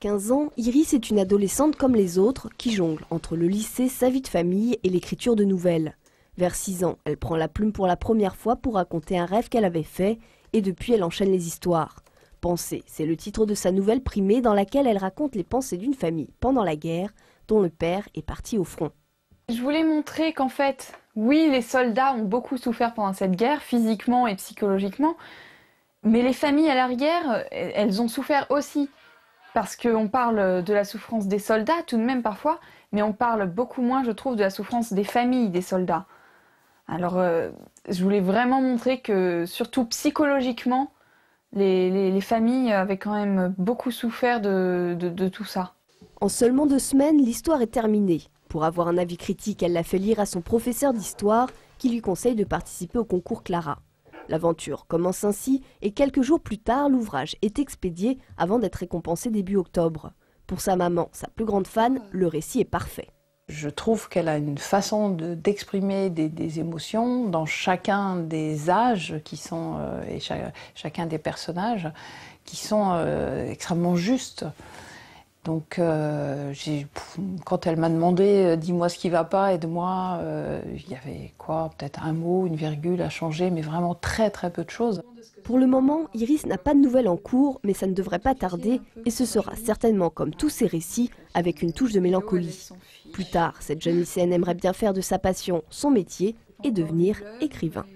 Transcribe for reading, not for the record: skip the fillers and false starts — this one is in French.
15 ans, Iris est une adolescente comme les autres qui jongle entre le lycée, sa vie de famille et l'écriture de nouvelles. Vers 6 ans, elle prend la plume pour la première fois pour raconter un rêve qu'elle avait fait et depuis elle enchaîne les histoires. Pensée, c'est le titre de sa nouvelle primée dans laquelle elle raconte les pensées d'une famille pendant la guerre dont le père est parti au front. Je voulais montrer qu'en fait, oui, les soldats ont beaucoup souffert pendant cette guerre, physiquement et psychologiquement, mais les familles à l'arrière, elles ont souffert aussi. Parce qu'on parle de la souffrance des soldats tout de même parfois, mais on parle beaucoup moins, je trouve, de la souffrance des familles des soldats. Alors, je voulais vraiment montrer que, surtout psychologiquement, les familles avaient quand même beaucoup souffert de tout ça. En seulement 2 semaines, l'histoire est terminée. Pour avoir un avis critique, elle l'a fait lire à son professeur d'histoire qui lui conseille de participer au concours Clara. L'aventure commence ainsi et quelques jours plus tard, l'ouvrage est expédié avant d'être récompensé début octobre. Pour sa maman, sa plus grande fan, le récit est parfait. Je trouve qu'elle a une façon d'exprimer des émotions dans chacun des âges qui sont, et chacun des personnages qui sont extrêmement justes. Donc, quand elle m'a demandé « dis-moi ce qui ne va pas, aide-moi », il y avait quoi, peut-être un mot, une virgule à changer, mais vraiment très très peu de choses. Pour le moment, Iris n'a pas de nouvelles en cours, mais ça ne devrait pas tarder et ce sera certainement comme tous ses récits, avec une touche de mélancolie. Plus tard, cette jeune lycéenne aimerait bien faire de sa passion son métier et devenir écrivain.